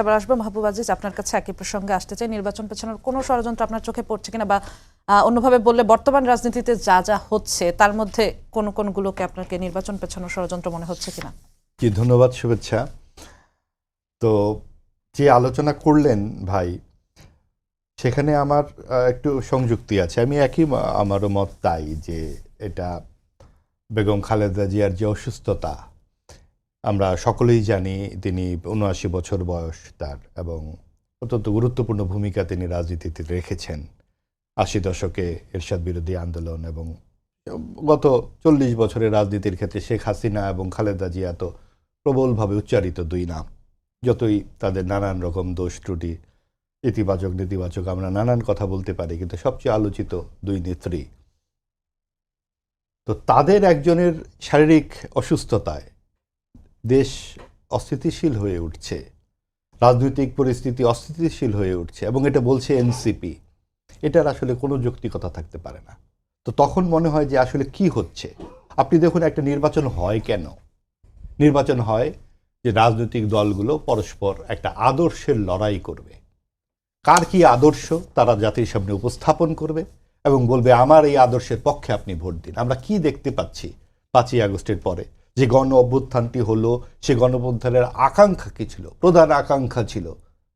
আবার আসবো মাহবুব আজিজ, আপনার কাছে একই প্রসঙ্গে আসতে চাই। নির্বাচন পেছানোর কোনো ষড়যন্ত্র আপনার চোখে পড়ছে কিনা, বা অন্যভাবে বললে বর্তমান রাজনীতিতে যা যা হচ্ছে তার মধ্যে কোনগুলোকে আপনাকে নির্বাচন পেছানোর ষড়যন্ত্র মনে হচ্ছে কিনা? জি, ধন্যবাদ, শুভেচ্ছা। তো যে আলোচনা করলেন ভাই, সেখানে আমার একটু সংযুক্তি আছে। আমি আমারও মত তাই যে এটা বেগম খালেদা জিয়ার যে অসুস্থতা, আমরা সকলেই জানি তিনি ৭৯ বছর বয়স তার, এবং অত্যন্ত গুরুত্বপূর্ণ ভূমিকা তিনি রাজনীতিতে রেখেছেন। ৮০ দশকে এরশাদ বিরোধী আন্দোলন এবং গত ৪০ বছরের রাজনীতির ক্ষেত্রে শেখ হাসিনা এবং খালেদা জিয়া তো প্রবলভাবে উচ্চারিত দুই নাম। যতই তাদের নানান রকম দোষ ত্রুটি, ইতিবাচক নেতিবাচক, আমরা নানান কথা বলতে পারি, কিন্তু সবচেয়ে আলোচিত দুই নেত্রী। তো তাদের একজনের শারীরিক অসুস্থতায় দেশ অস্থিতিশীল হয়ে উঠছে, রাজনৈতিক পরিস্থিতি অস্থিতিশীল হয়ে উঠছে, এবং এটা বলছে এনসিপি। এটার আসলে কোনো যৌক্তিকতা থাকতে পারে না। তো তখন মনে হয় যে আসলে কি হচ্ছে। আপনি দেখুন, একটা নির্বাচন হয় কেন? নির্বাচন হয় যে রাজনৈতিক দলগুলো পরস্পর একটা আদর্শের লড়াই করবে। কার কি আদর্শ তারা জাতির সামনে উপস্থাপন করবে এবং বলবে আমার এই আদর্শের পক্ষে আপনি ভোট দিন। আমরা কি দেখতে পাচ্ছি ৫ই আগস্টের পরে যে গণ অভ্যুত্থানটি হলো, সে গণ অভ্যুত্থানের আকাঙ্ক্ষা কি ছিল? প্রধান আকাঙ্ক্ষা ছিল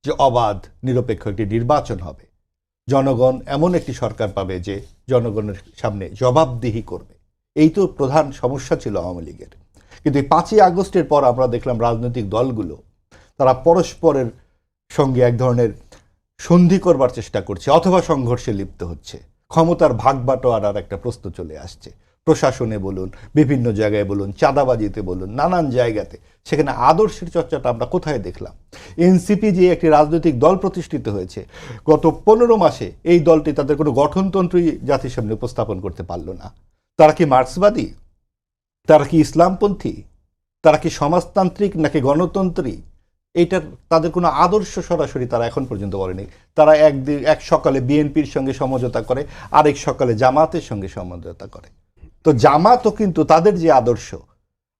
যে অবাধ নিরপেক্ষ একটি নির্বাচন হবে, জনগণ এমন একটি সরকার পাবে যে জনগণের সামনে জবাবদিহি করবে। এই তো প্রধান সমস্যা ছিল আওয়ামী লীগের। কিন্তু এই ৫ই আগস্টের পর আমরা দেখলাম রাজনৈতিক দলগুলো তারা পরস্পরের সঙ্গে এক ধরনের সন্ধি করবার চেষ্টা করছে অথবা সংঘর্ষে লিপ্ত হচ্ছে। ক্ষমতার ভাগ বাটোয়ারার একটা প্রশ্ন চলে আসছে। প্রশাসনে বলুন, বিভিন্ন জায়গায় বলুন, চাঁদাবাজিতে বলুন, নানান জায়গাতে। সেখানে আদর্শের চর্চাটা আমরা কোথায় দেখলাম? এনসিপি যে একটি রাজনৈতিক দল প্রতিষ্ঠিত হয়েছে, গত ১৫ মাসে এই দলটি তাদের কোনো গঠনতন্ত্রই জাতির সামনে উপস্থাপন করতে পারল না। তারা কি মার্ক্সবাদী? তারা কি ইসলামপন্থী? তারা কি সমাজতান্ত্রিক নাকি গণতন্ত্রী? এইটার তাদের কোনো আদর্শ সরাসরি তারা এখন পর্যন্ত বলেনি। তারা এক সকালে বিএনপির সঙ্গে সমঝোতা করে, আরেক সকালে জামাতের সঙ্গে সমঝোতা করে। তো জামাতও কিন্তু তাদের যে আদর্শ,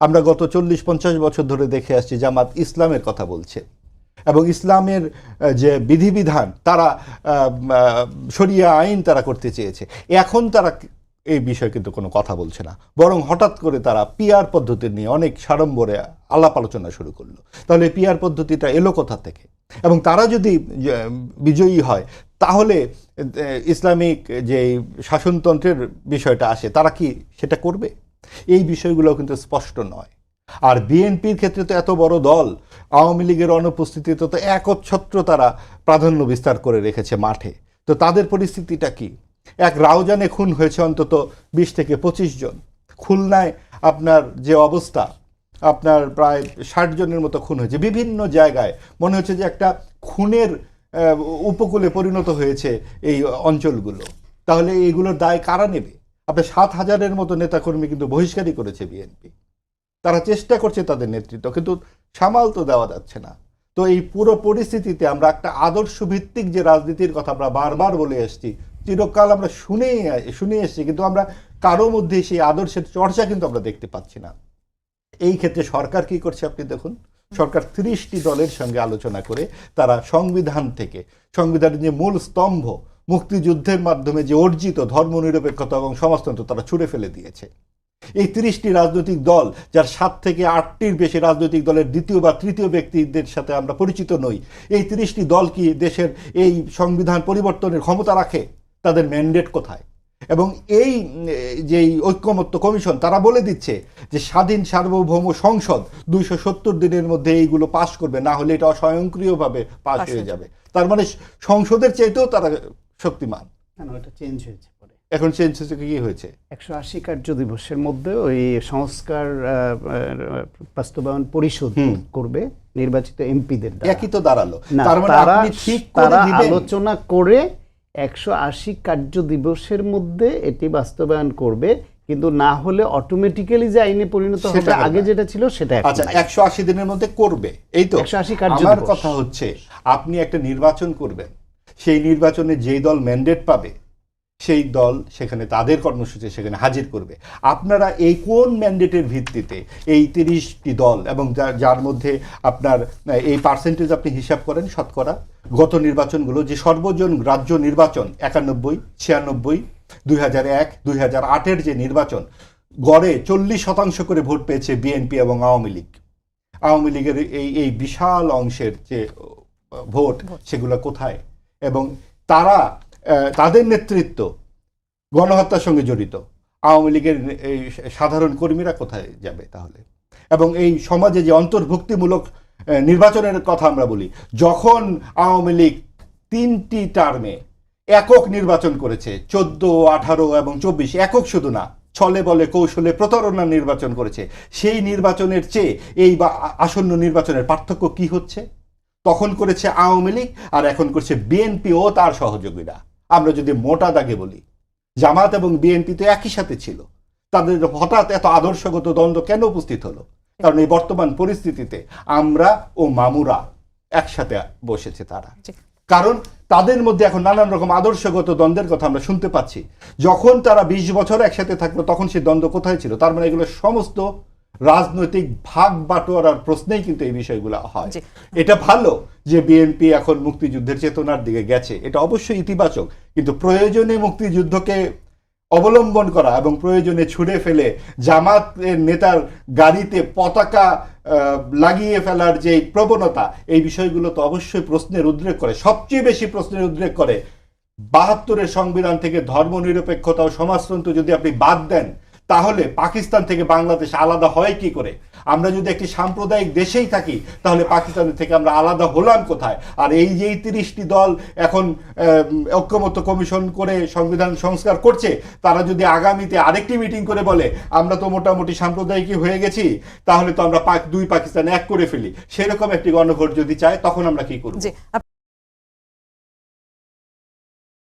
আমরা গত ৪০-৫০ বছর ধরে দেখে আসছি, জামাত ইসলামের কথা বলছে এবং ইসলামের যে বিধিবিধান, তারা শরিয়া আইন তারা করতে চেয়েছে। এখন তারা এই বিষয়ে কিন্তু কোনো কথা বলছে না, বরং হঠাৎ করে তারা পিআর পদ্ধতি নিয়ে অনেক সাড়ম্বরে আলাপ আলোচনা শুরু করলো। তাহলে পিআর পদ্ধতিটা এলো কোথা থেকে? এবং তারা যদি বিজয়ী হয়, তাহলে ইসলামিক যে শাসনতন্ত্রের বিষয়টা আসে, তারা কি সেটা করবে? এই বিষয়গুলো কিন্তু স্পষ্ট নয়। আর বিএনপির ক্ষেত্রে তো এত বড় দল, আওয়ামী লীগের অনুপস্থিতিতে তো একচ্ছত্র তারা প্রাধান্য বিস্তার করে রেখেছে মাঠে। তো তাদের পরিস্থিতিটা কি? এক রাউজানে খুন হয়েছে অন্তত ২০ থেকে ২৫ জন। খুলনায় আপনার যে অবস্থা, আপনার প্রায় ৬০ জনের মতো খুন হয়েছে বিভিন্ন জায়গায়। মনে হচ্ছে যে একটা খুনের উপকূলে পরিণত হয়েছে এই অঞ্চলগুলো। তাহলে এইগুলোর দায় কারা নেবে? আপনার ৭,০০০-এর মতো নেতাকর্মী কিন্তু বহিষ্কারই করেছে বিএনপি। তারা চেষ্টা করছে তাদের নেতৃত্ব, কিন্তু সামাল তো দেওয়া যাচ্ছে না। তো এই পুরো পরিস্থিতিতে আমরা একটা আদর্শ ভিত্তিক যে রাজনীতির কথা আমরা বারবার বলে এসেছি, চিরকাল আমরা শুনে এসেছি, কিন্তু আমরা কারো মধ্যে সেই আদর্শের চর্চা কিন্তু আমরা দেখতে পাচ্ছি না। এই ক্ষেত্রে সরকার কি করছে আপনি দেখুন। সরকার ৩০টি দলের সঙ্গে আলোচনা করে তারা সংবিধান থেকে, সংবিধানের যে মূল স্তম্ভ, মুক্তিযুদ্ধের মাধ্যমে যে অর্জিত ধর্মনিরপেক্ষতা এবং সমাজতন্ত্র, তারা ছুঁড়ে ফেলে দিয়েছে। এই ৩০টি রাজনৈতিক দল, যার ৭ থেকে ৮টির বেশি রাজনৈতিক দলের দ্বিতীয় বা তৃতীয় ব্যক্তিদের সাথে আমরা পরিচিত নই, এই ৩০টি দল কি দেশের এই সংবিধান পরিবর্তনের ক্ষমতা রাখে? তাদের ম্যান্ডেট কোথায়? এবং এই যে ঐক্যমত্য কমিশন, তারা বলে দিচ্ছে যে স্বাধীন সার্বভৌম সংসদ ২৭০ দিনের মধ্যে এইগুলো পাশ করবে, না হলে এটা স্বয়ংক্রিয়ভাবে পাশ হয়ে যাবে। তার মানে সংসদের চাইতেও তারা শক্তিমান। এটা চেঞ্জ হয়েছে পরে। এখন চেঞ্জ হয়েছে, কি হয়েছে? ১৮০ কার্য দিবসের মধ্যে ওই সংস্কার বাস্তবায়ন পরিষদ করবে নির্বাচিত এমপিদের দ্বারা। একই তো দাঁড়ালো। তার মানে আপনি ঠিক করে দিবেন, আলোচনা করে ১৮০ কার্য দিবসের মধ্যে এটি বাস্তবায়ন করবে, কিন্তু না হলে অটোমেটিক্যালি যে আইনে পরিণত হবে, আগে যেটা ছিল সেটা। আচ্ছা, ১৮০ দিনের মধ্যে করবে, এই তো ১৮০ কার্য দিবস। আমার কথা হচ্ছে, আপনি একটা নির্বাচন করবেন, সেই নির্বাচনে যেই দল ম্যান্ডেট পাবে সেই দল সেখানে তাদের কর্মসূচি সেখানে হাজির করবে। আপনারা এই কোন ম্যান্ডেটের ভিত্তিতে এই 30টি দল এবং যার মধ্যে আপনার এই পার্সেন্টেজ আপনি হিসাব করেন শতকরা গত নির্বাচনগুলো যে সর্বজন রাজ্য নির্বাচন 91, 96, 2001, 2008-এর যে নির্বাচন গড়ে 40% করে ভোট পেয়েছে বিএনপি এবং আওয়ামী লীগ। আওয়ামী লীগের এই বিশাল অংশের যে ভোট সেগুলো কোথায়? এবং তারা তাদের নেতৃত্ব গণহত্যার সঙ্গে জড়িত। আওয়ামী লীগের এই সাধারণ কর্মীরা কোথায় যাবে তাহলে? এবং এই সমাজে যে অন্তর্ভুক্তিমূলক নির্বাচনের কথা আমরা বলি, যখন আওয়ামী লীগ 3টি টার্মে একক নির্বাচন করেছে, 14, 18 এবং 24, একক শুধু না, ছলে বলে কৌশলে প্রতারণার নির্বাচন করেছে, সেই নির্বাচনের চেয়ে এই আসন্ন নির্বাচনের পার্থক্য কি হচ্ছে? তখন করেছে আওয়ামী লীগ আর এখন করছে বিএনপি ও তার সহযোগীরা। আমরা যদি মোটা দাগে বলি, জামাত এবং বিএনপি তো একই সাথে ছিল, তাদের হঠাৎ এত আদর্শগত দ্বন্দ্ব কেন উপস্থিত হলো? কারণ এই বর্তমান পরিস্থিতিতে আমরা ও মামুরা একসাথে বসেছে তারা, কারণ তাদের মধ্যে এখন নানান রকম আদর্শগত দ্বন্দ্বের কথা আমরা শুনতে পাচ্ছি। যখন তারা 20 বছর একসাথে থাকলো তখন সেই দ্বন্দ্ব কোথায় ছিল? তার মানে এগুলো সমস্ত রাজনৈতিক ভাগ বাটোয়ারার প্রশ্নেই কিন্তু এই বিষয়গুলো হয়। এটা ভালো যে বিএনপি এখন মুক্তিযুদ্ধের চেতনার দিকে গেছে, এটা অবশ্যই ইতিবাচক, কিন্তু প্রয়োজনে মুক্তিযুদ্ধকে অবলম্বন করা এবং প্রয়োজনে ছুড়ে ফেলে জামাতের নেতার গাড়িতে পতাকা লাগিয়ে ফেলার যে প্রবণতা, এই বিষয়গুলো তো অবশ্যই প্রশ্নের উদ্রেক করে। সবচেয়ে বেশি প্রশ্নের উদ্রেক করে 72-এর সংবিধান থেকে ধর্মনিরপেক্ষতা ও সমাজতন্ত্র যদি আপনি বাদ দেন, তাহলে পাকিস্তান থেকে বাংলাদেশ আলাদা হয় কি করে? আমরা যদি একটি সাম্প্রদায়িক দেশেই থাকি তাহলে পাকিস্তানের থেকে আমরা আলাদা হলাম কোথায়? আর এই যে 30টি দল এখন ঐক্যমত্য কমিশন করে সংবিধান সংস্কার করছে, তারা যদি আগামীতে আরেকটি মিটিং করে বলে আমরা তো মোটামুটি সাম্প্রদায়িকই হয়ে গেছি, তাহলে তো আমরা দুই পাকিস্তান এক করে ফেলি, সেরকম একটি গণভোট যদি চায় তখন আমরা কি করব?